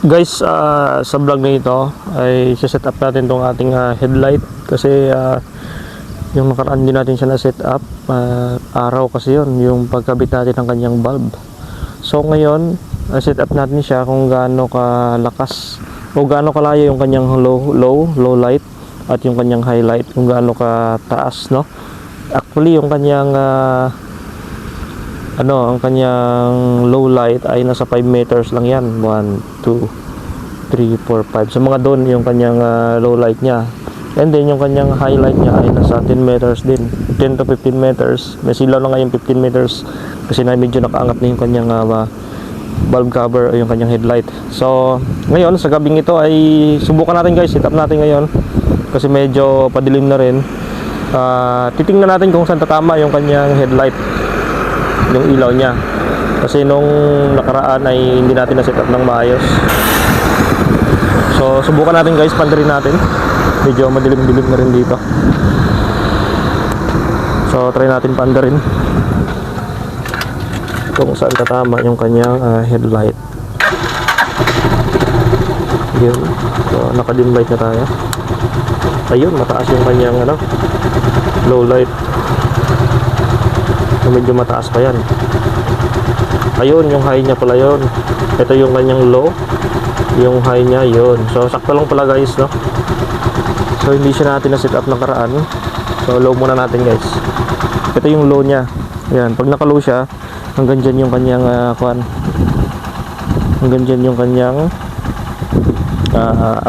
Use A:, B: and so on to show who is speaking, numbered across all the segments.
A: Guys, sa vlog na ito ay set up natin tong ating headlight kasi yung nakaraan din natin siya na set up, araw kasi yon yung pagkabit natin ng kanyang bulb. So ngayon set up natin siya kung gaano kalakas o gaano kalayo yung kanyang low light at yung kanyang highlight, kung gaano kataas, no? Actually yung kanyang ang kanyang low light ay nasa 5 meters lang yan. 1, 2, 3, 4, 5. So mga doon yung kanyang low light niya. And then yung kanyang highlight niya ay nasa 10 meters din. 10 to 15 meters. May silaw na ngayon 15 meters kasi na medyo nakaangat na yung kanyang bulb cover o yung kanyang headlight. So ngayon sa gabing ito ay subukan natin guys, set up natin ngayon kasi medyo padilim na rin. Titingnan natin kung saan tatama yung kanyang headlight, yung ilaw niya, kasi nung nakaraan ay hindi natin na set up ng maayos. So subukan natin guys, pandarin natin, medyo madilim-dilim na rin dito. So try natin pandarin kung saan tatama yung kanyang headlight. Yun. So naka-dim light na tayo. Ayun, mataas yung kanyang low light. Medyo mataas pa yan. Ayun, yung high niya pala yun. Ito yung kanyang low, yung high niya yun. So sakto lang pala guys, no? So hindi siya natin na set up ng karaan. So low muna natin guys. Ito yung low niya. Yan, pag naka low siya, hanggang dyan yung kanyang hanggang dyan yung kanyang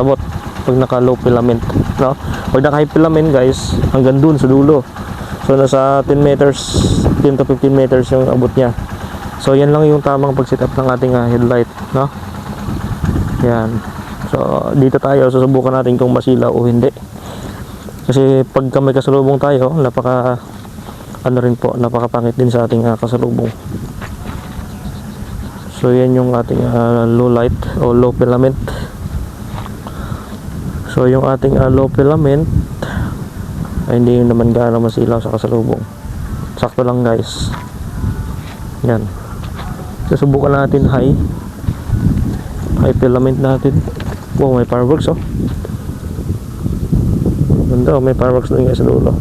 A: abot pag naka low filament, no? Pag naka high filament guys, hanggang dun sa dulo. So nasa 10 meters, 10 to 15 meters yung abot niya. So yan lang yung tamang pag-set up ng ating headlight, no? Yan. So dito tayo susubukan natin kung masilaw o hindi. Kasi pag may kasalubong tayo, napakapangit din sa ating kasalubong. So yan yung ating low light o low filament. So yung ating low filament ay hindi naman gaano masilaw sa kasalubong. Sakto lang guys. Yan. Susubukan natin high filament natin. Wow, may fireworks oh. Ganda, may fireworks na guys sa dulo.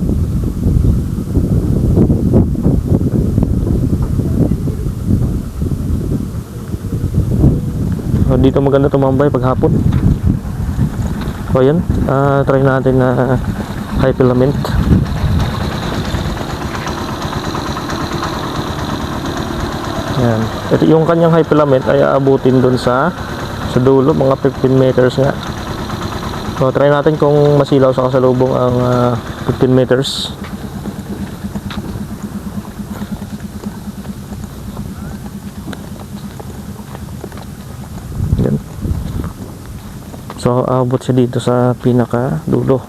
A: So, dito maganda tumambay pag hapon. So yan, try natin na high filament. Yan. Ito yung kanyang high filament ay aabutin dun sa dulo, mga 15 meters nga. So try natin kung masilaw sa kasalubong ang 15 meters. Yan. So aabot siya dito sa pinaka dulo.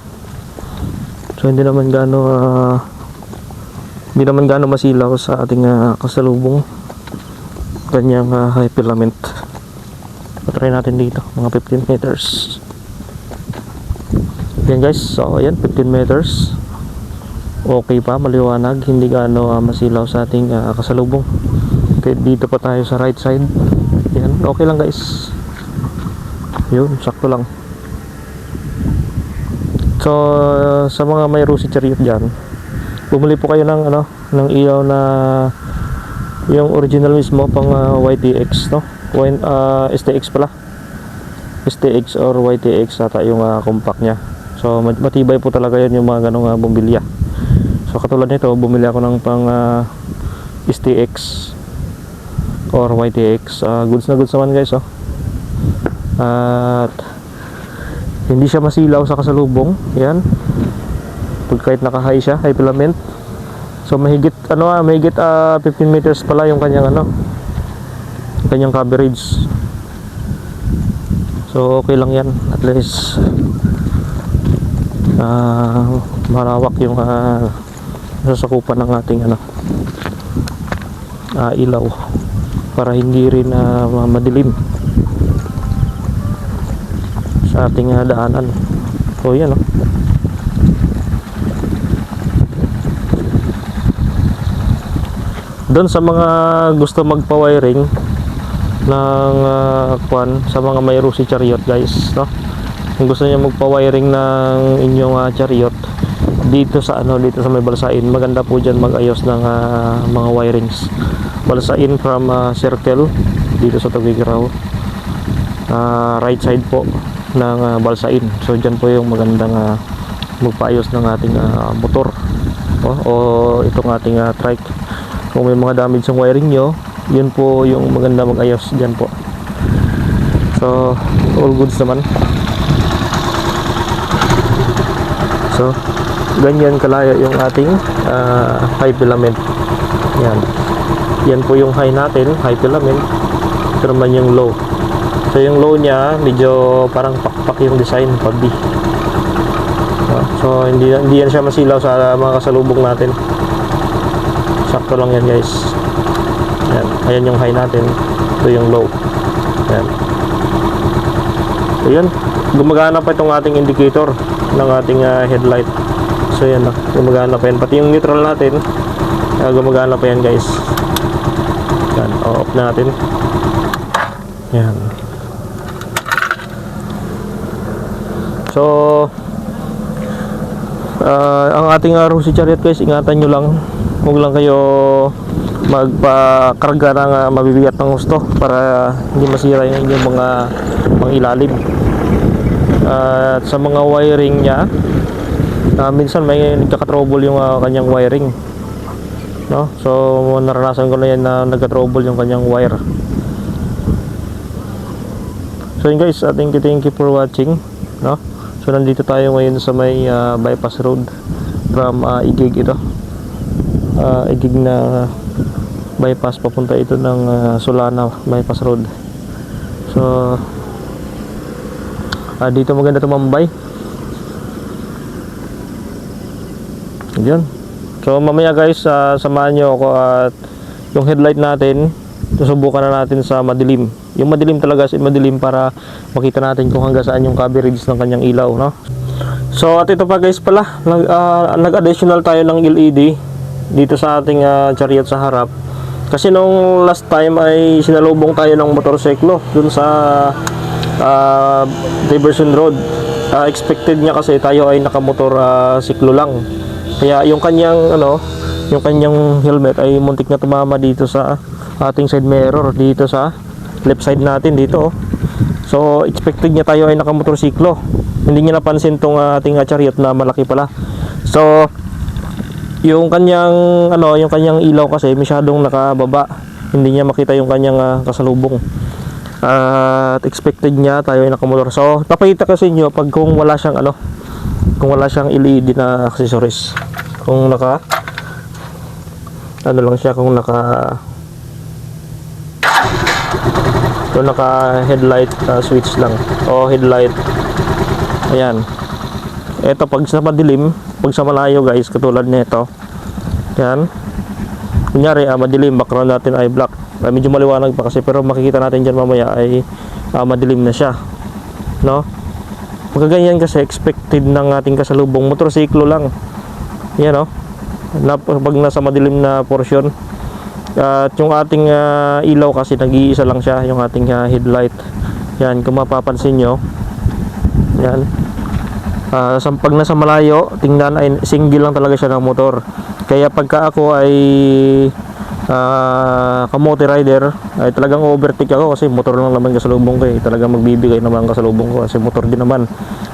A: So hindi naman gaano masilaw sa ating kasalubong kanyang high filament. Try natin dito mga 15 meters. Yan guys, so ayan 15 meters. Okay pa, maliwanag, hindi gaano masilaw sa ating kasalubong. Okay, dito pa tayo sa right side. Yan, okay lang guys. Yun, sakto lang. So sa mga may Rusi Chariot dyan, bumili po kayo ng ng ilaw na yung original mismo pang YTX, no? STX pala, STX or YTX ata yung compact nya. So matibay po talaga yun yung mga ganong bumbilya. So katulad nito, bumili ako ng pang STX or YTX. Goods na goods naman guys, oh. At hindi siya masilaw sa kasalubong. Yan, pag kahit naka high siya, high filament. So mahigit 15 meters pala yung kanyang kanyang coverage. So okay lang yan, at least malawak yung sasakupan ng ating ilaw para hindi rin madilim sa ating daanan. So yan Doon sa mga gusto magpa-wiring, ng sa mga may Rusi chariot guys, no? Kung gusto niyo magpa-wiring ng inyong chariot dito sa dito sa may Balsain, maganda po diyan mag-ayos ng mga wirings. Balsain from circle dito sa Tugigaraw, right side po ng Balsain. So diyan po yung magandang magpaayos ng ating motor o itong ating trike. Kung may mga damage sa wiring nyo, yun po yung maganda mag-ayos dyan po. So all goods naman. So ganyan kalayo yung ating high filament. Yan po yung high natin, high filament. Ito naman yung low. So yung low nya medyo parang pakpak yung design pag D. So hindi yan siya masilaw sa mga kasalubong natin. Sakto lang yan guys. Ayan yung high natin, ito yung low. Ayan, gumagana pa itong ating indicator ng ating headlight. So yan, gumagana pa yan. Pati yung neutral natin, gumagana pa yan guys. Off natin. Yan. So ang ating Rusi chariot guys, ingatan nyo lang, huwag lang kayo magpakarga ng mabibigat ng husto para hindi masira yung inyong mga ilalim. At sa mga wiring nya, minsan may nagkaka-trouble yung kanyang wiring, no? So naranasan ko na yan na nagka-trouble yung kanyang wire. So yun guys, thank you for watching, no? So nandito tayo ngayon sa may bypass road from Igig ito. Igig na bypass papunta ito ng Solana bypass road. So dito maganda tumambay. Diyan. So mamaya guys, samahan nyo ako at yung headlight natin susubukan na natin sa madilim. Yung madilim talaga, madilim para makita natin kung hanggang saan yung coverage ng kanyang ilaw, no? So at ito pa guys pala, nag-additional tayo ng LED dito sa ating chariot sa harap. Kasi nung last time ay sinalubong tayo ng motorsiklo dun sa Diversion Road. Expected niya kasi tayo ay nakamotor siklo lang. Kaya yung kanyang yung kanyang helmet ay muntik na tumama dito sa ating side mirror, dito sa left side natin dito. So expected niya tayo ay nakamotorsiklo. Hindi niya napansin tong ating chariot na malaki pala. So yung kanyang yung kanyang ilaw kasi masyadong nakababa, hindi niya makita yung kanyang kasalubong. At expected niya tayo ay nakamotor. So papakita kasi niyo pag kung wala siyang kung wala siyang LED na accessories. Kung naka lang siya, kung naka headlight switch lang o headlight. Ayan. Ito pag sa madilim, pag sa malayo guys, katulad nito. Yan. Kunyari madilim, background natin ay black. Medyo maliwanag pa kasi, pero makikita natin dyan mamaya ay madilim na siya, no? Pagkaganyan kasi expected ng ating kasalubong motorsiklo lang. Yan, no? Pag nasa madilim na portion. At yung ating ilaw kasi nag-iisa lang siya, yung ating headlight. Yan, kung mapapansin nyo. Yan. Pag nasa malayo, tingnan ay single lang talaga siya ng motor. Kaya pagka ako ay kamote rider, ay talagang overtake ako kasi motor lang naman kasalubong ko. Talagang magbibigay naman kasalubong ko kasi motor din naman.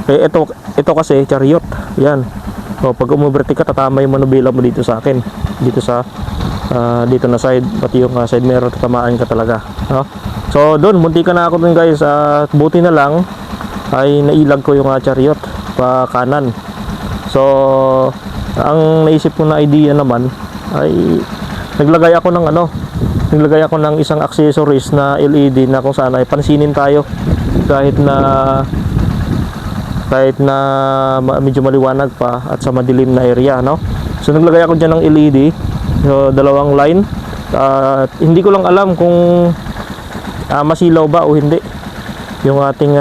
A: Kaya ito kasi chariot. Yan. So, pag overtake ka, tatama yung manubila mo dito sa akin. Dito sa dito na side, pati yung side mirror, tatamaan ka talaga, no? So doon munti ka na ako dun guys. Buti na lang ay nailag ko yung chariot pa kanan. So ang naisip ko na idea naman ay naglagay ako ng isang accessories na LED na kung saan ay pansinin tayo kahit na medyo maliwanag pa at sa madilim na area, no? So naglagay ako dyan ng LED. So, dalawang line. Hindi ko lang alam kung masilaw ba o hindi yung ating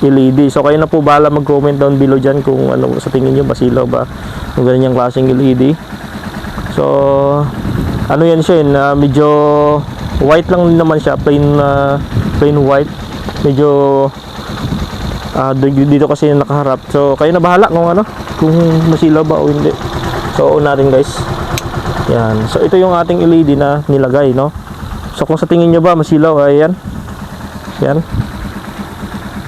A: LED. So kayo na po bahala mag-comment down below dyan kung sa tingin nyo masilaw ba yung ganyang klaseng LED. So yan siya, medyo white lang din naman siya, plain white. Medyo dito kasi nakaharap. So kayo na bahala kung masilaw ba o hindi. So on natin guys. Yan. So ito yung ating LED na nilagay, no. So kung sa tingin nyo ba masilaw, ay yan. Yan.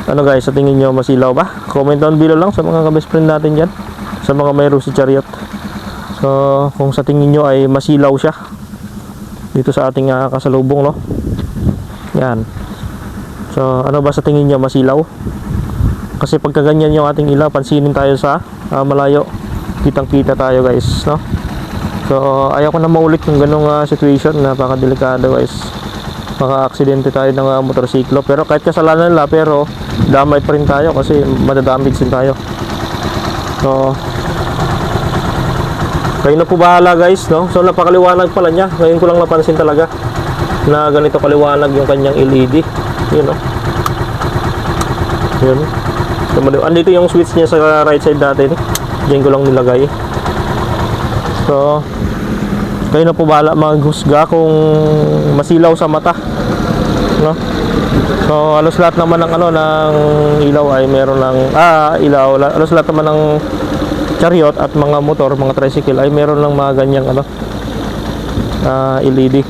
A: Ano guys, sa tingin nyo masilaw ba? Comment down below lang sa mga ka-best friend natin dyan, sa mga may Rosy Chariot. So kung sa tingin nyo ay masilaw siya dito sa ating kasalubong, no. Yan. So ano ba sa tingin nyo, masilaw? Kasi pagka ganyan yung ating ilaw, pansinin tayo sa malayo, kitang kita tayo guys, no. So ayaw ko na maulit yung ganong situation, napakadelikado guys. Maka-aksidente tayo ng motorsiklo, pero kahit kasalanan nila, pero damay pa rin tayo kasi madadamage din tayo. So kayo na po bahala guys, no. So napakaliwanag pala niya, ngayon ko lang napansin talaga na ganito kaliwanag yung kanyang LED. Yun, no. Yun. So andito yung switch niya sa right side natin, diyan ko lang nilagay. So kayo na po bahala maghusga kung masilaw sa mata, no. So halos lahat naman ng ng ilaw ay meron ng halos lahat naman ng chariot at mga motor, mga tricycle ay meron ng mga ganyang LED.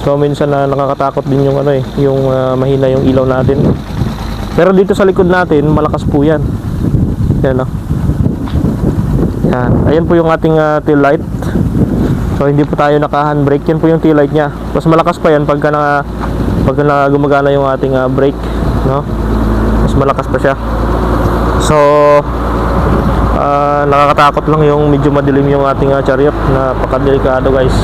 A: So minsan nakakatakot din yung yung mahina yung ilaw natin. Pero dito sa likod natin malakas po yan. Yan, no. Yan. Ayan po yung ating tail light. So hindi po tayo naka-handbrake. Yan po yung tail light niya. Mas malakas pa yan pagka gumagana yung ating brake, no? Mas malakas pa siya. So nakakatakot lang yung medyo madilim yung ating chariot. Napakadelikado guys.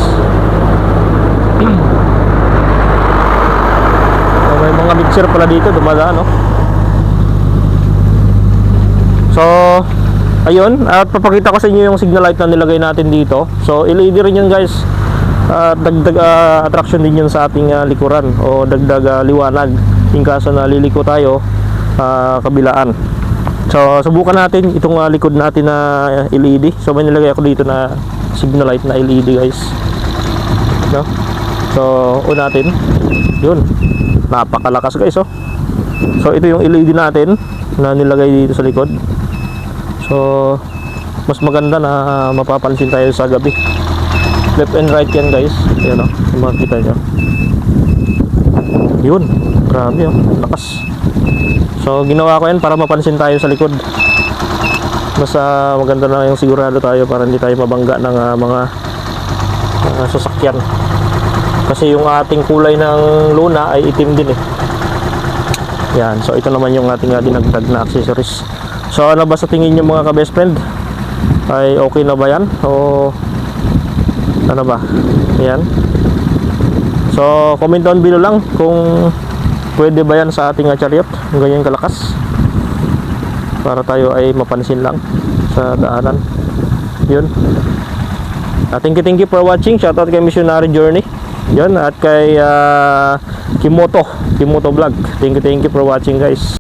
A: So, may mga mixer pala dito dumadaan, no? So ayun, at papakita ko sa inyo yung signal light na nilagay natin dito. So LED rin yun guys. Dagdag attraction din yun sa ating likuran, o dagdag liwanag in kaso na liliko tayo kabilaan. So subukan natin itong likod natin na LED. So may nilagay ako dito na signal light na LED guys, no? So on natin. Yun, napakalakas guys, oh. So ito yung LED natin na nilagay dito sa likod. So mas maganda na mapapansin tayo sa gabi. Left and right yan guys. Ayan, oh, makikita nyo. Yun, grabe, oh, lakas. So ginawa ko yan para mapansin tayo sa likod. Mas maganda na yung sigurado tayo para hindi tayo mabangga ng mga sasakyan. Kasi yung ating kulay ng Luna ay itim din, Yan, so ito naman yung ating dinagdag na accessories. So ano ba sa tingin nyo mga ka-best friend? Ay okay na ba yan? O ano ba? Yan. So comment down below lang kung pwede ba yan sa ating chariot, ganyan kalakas, para tayo ay mapansin lang sa daanan. Yun. Thank you for watching. Shoutout kay Missionary Journey. Yun, at kay Kimoto Vlog. Thank you for watching guys.